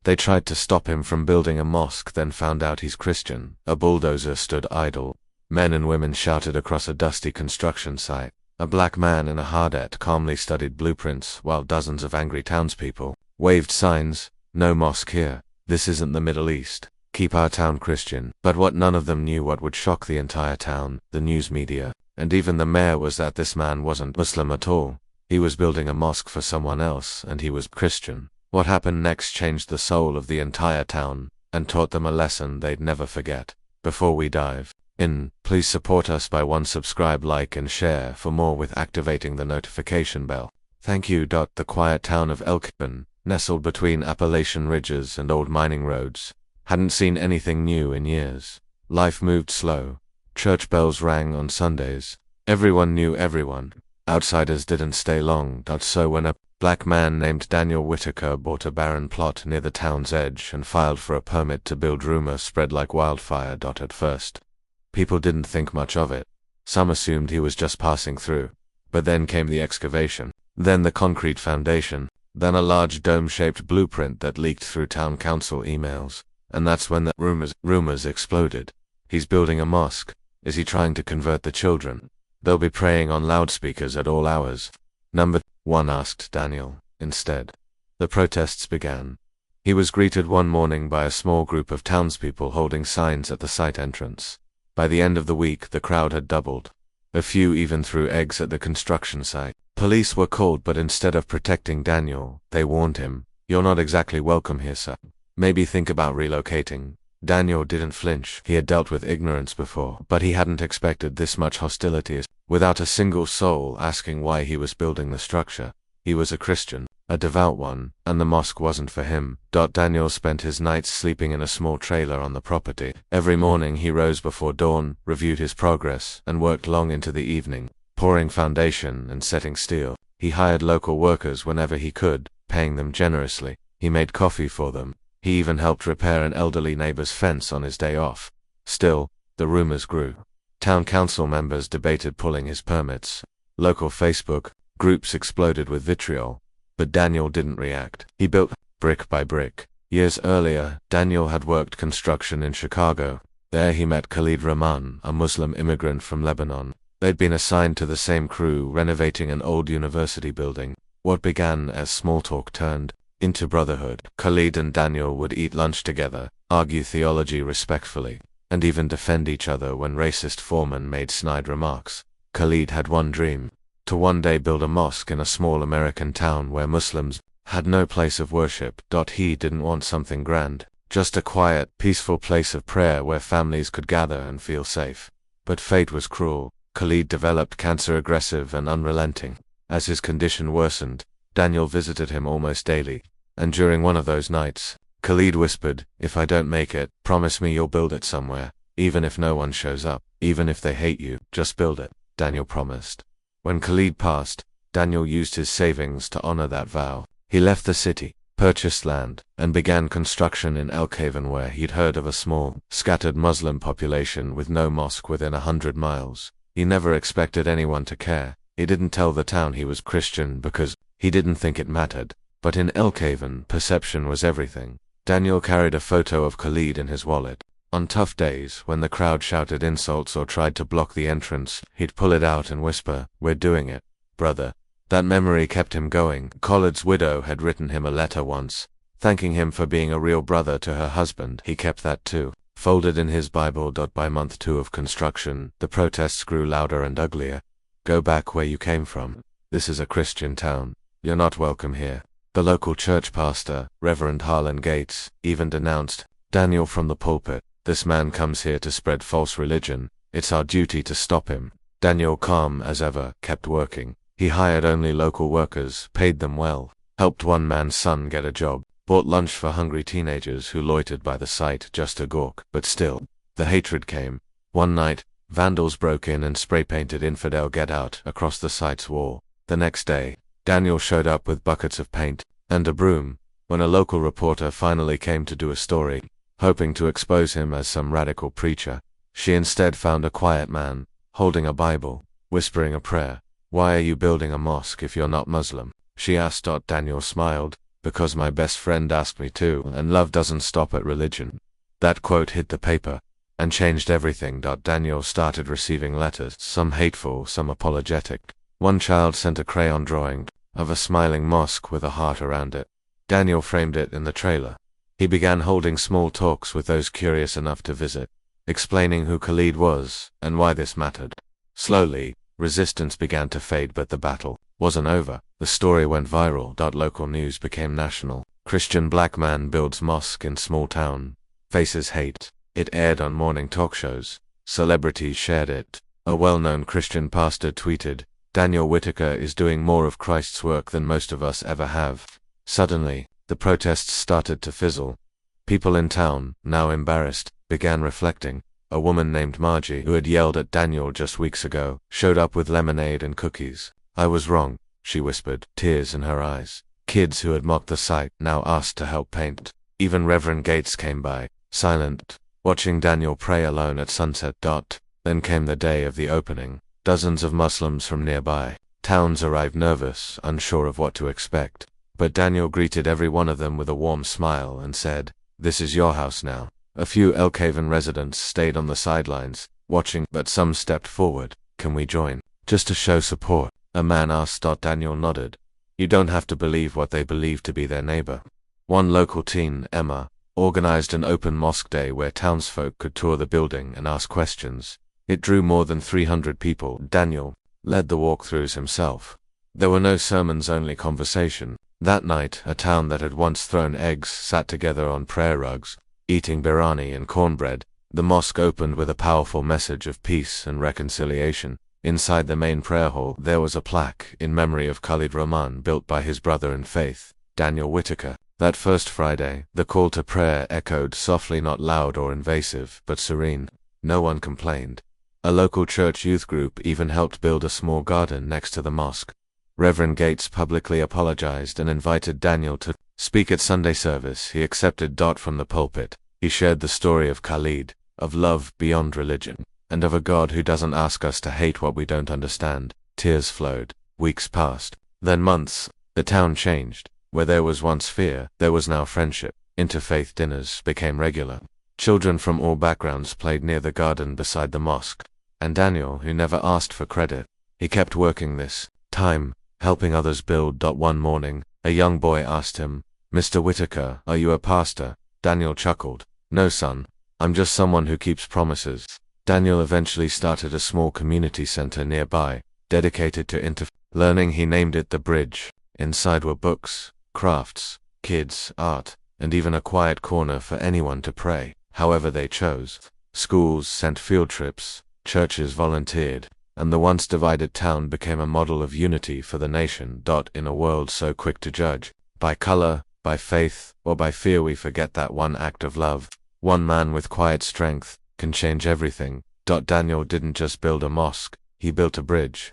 They tried to stop him from building a mosque, then found out he's Christian. A bulldozer stood idle. Men and women shouted across a dusty construction site. A black man in a hard hat calmly studied blueprints, while dozens of angry townspeople waved signs, "No mosque here. This isn't the Middle East. Keep our town Christian." But what none of them knew, what would shock the entire town, the news media, and even the mayor, was that this man wasn't Muslim at all. He was building a mosque for someone else, and he was Christian. What happened next changed the soul of the entire town, and taught them a lesson they'd never forget. Before we dive in, please support us by subscribe, like and share for more with activating the notification bell. Thank you. The quiet town of Elkhaven, nestled between Appalachian ridges and old mining roads, hadn't seen anything new in years. Life moved slow. Church bells rang on Sundays. Everyone knew everyone. Outsiders didn't stay long. So when a black man named Daniel Whitaker bought a barren plot near the town's edge and filed for a permit to build, rumor spread like wildfire. At first, people didn't think much of it. Some assumed he was just passing through. But then came the excavation, then the concrete foundation, then a large dome-shaped blueprint that leaked through town council emails. And that's when the rumors exploded. He's building a mosque. Is he trying to convert the children? They'll be praying on loudspeakers at all hours. Number 1 asked Daniel. Instead, the protests began. He was greeted one morning by a small group of townspeople holding signs at the site entrance. By the end of the week, the crowd had doubled. A few even threw eggs at the construction site. Police were called, but instead of protecting Daniel, they warned him, "You're not exactly welcome here, sir. Maybe think about relocating." Daniel didn't flinch. He had dealt with ignorance before, but he hadn't expected this much hostility. Without a single soul asking why he was building the structure. He was a Christian, a devout one, and the mosque wasn't for him. Daniel spent his nights sleeping in a small trailer on the property. Every morning he rose before dawn, reviewed his progress, and worked long into the evening, pouring foundation and setting steel. He hired local workers whenever he could, paying them generously. He made coffee for them. He even helped repair an elderly neighbor's fence on his day off. Still, the rumors grew. Town council members debated pulling his permits. Local Facebook groups exploded with vitriol. But Daniel didn't react. He built brick by brick. Years earlier, Daniel had worked construction in Chicago. There he met Khalid Rahman, a Muslim immigrant from Lebanon. They'd been assigned to the same crew renovating an old university building. What began as small talk turned into brotherhood. Khalid and Daniel would eat lunch together, argue theology respectfully, and even defend each other when racist foremen made snide remarks. Khalid had one dream: to one day build a mosque in a small American town where Muslims had no place of worship. He didn't want something grand, just a quiet, peaceful place of prayer where families could gather and feel safe. But fate was cruel. Khalid developed cancer, aggressive and unrelenting. As his condition worsened, Daniel visited him almost daily. And during one of those nights, Khalid whispered, "If I don't make it, promise me you'll build it somewhere. Even if no one shows up, even if they hate you, just build it." Daniel promised. When Khalid passed, Daniel used his savings to honor that vow. He left the city, purchased land, and began construction in Elkhaven, where he'd heard of a small, scattered Muslim population with no mosque within 100 miles. He never expected anyone to care. He didn't tell the town he was Christian because he didn't think it mattered. But in Elkhaven, perception was everything. Daniel carried a photo of Khalid in his wallet. On tough days, when the crowd shouted insults or tried to block the entrance, he'd pull it out and whisper, "We're doing it, brother." That memory kept him going. Khalid's widow had written him a letter once, thanking him for being a real brother to her husband. He kept that too, folded in his Bible. By month 2 of construction, the protests grew louder and uglier. "Go back where you came from. This is a Christian town. You're not welcome here." The local church pastor, Reverend Harlan Gates, even denounced Daniel from the pulpit. "This man comes here to spread false religion. It's our duty to stop him." Daniel, calm as ever, kept working. He hired only local workers, paid them well, helped one man's son get a job, bought lunch for hungry teenagers who loitered by the site just to gawk. But still, the hatred came. One night, vandals broke in and spray-painted "Infidel Get Out" across the site's wall. The next day, Daniel showed up with buckets of paint and a broom. When a local reporter finally came to do a story, hoping to expose him as some radical preacher, she instead found a quiet man, holding a Bible, whispering a prayer. "Why are you building a mosque if you're not Muslim?" she asked. Daniel smiled. Because my best friend asked me to, and love doesn't stop at religion. That quote hit the paper and changed everything. Daniel started receiving letters, some hateful, some apologetic. One child sent a crayon drawing of a smiling mosque with a heart around it. Daniel framed it in the trailer. He began holding small talks with those curious enough to visit, explaining who Khalid was and why this mattered. Slowly, resistance began to fade, but the battle wasn't over. The story went viral. Local news became national. Christian black man builds mosque in small town. Faces hate. It aired on morning talk shows. Celebrities shared it. A well-known Christian pastor tweeted, "Daniel Whitaker is doing more of Christ's work than most of us ever have." Suddenly, the protests started to fizzle. People in town, now embarrassed, began reflecting. A woman named Margie, who had yelled at Daniel just weeks ago, showed up with lemonade and cookies. "I was wrong," she whispered, tears in her eyes. Kids who had mocked the site now asked to help paint. Even Reverend Gates came by, silent, watching Daniel pray alone at sunset. Then came the day of the opening. Dozens of Muslims from nearby towns arrived, nervous, unsure of what to expect. But Daniel greeted every one of them with a warm smile and said, "This is your house now." A few Elkhaven residents stayed on the sidelines, watching, but some stepped forward. "Can we join? Just to show support?" a man asked. Daniel nodded. You don't have to believe what they believe to be their neighbor. One local teen, Emma, organized an open mosque day where townsfolk could tour the building and ask questions. It drew more than 300 people. Daniel led the walkthroughs himself. There were no sermons, only conversation. That night, a town that had once thrown eggs sat together on prayer rugs, eating biryani and cornbread. The mosque opened with a powerful message of peace and reconciliation. Inside the main prayer hall, there was a plaque in memory of Khalid Rahman, built by his brother in faith, Daniel Whitaker. That first Friday, the call to prayer echoed softly, not loud or invasive, but serene. No one complained. A local church youth group even helped build a small garden next to the mosque. Reverend Gates publicly apologized and invited Daniel to speak at Sunday service. He accepted. From the pulpit, he shared the story of Khalid, of love beyond religion, and of a God who doesn't ask us to hate what we don't understand. Tears flowed. Weeks passed. Then months. The town changed. Where there was once fear, there was now friendship. Interfaith dinners became regular. Children from all backgrounds played near the garden beside the mosque. And Daniel, who never asked for credit, he kept working this time, helping others build. One morning, a young boy asked him, "Mr. Whitaker, are you a pastor?" Daniel chuckled. "No, son. I'm just someone who keeps promises." Daniel eventually started a small community center nearby, dedicated to learning. He named it The Bridge. Inside were books, crafts, kids, art, and even a quiet corner for anyone to pray, however they chose. Schools sent field trips, churches volunteered, and the once divided town became a model of unity for the nation. In a world so quick to judge by color, by faith, or by fear, we forget that one act of love, one man with quiet strength, can change everything. Daniel didn't just build a mosque, he built a bridge.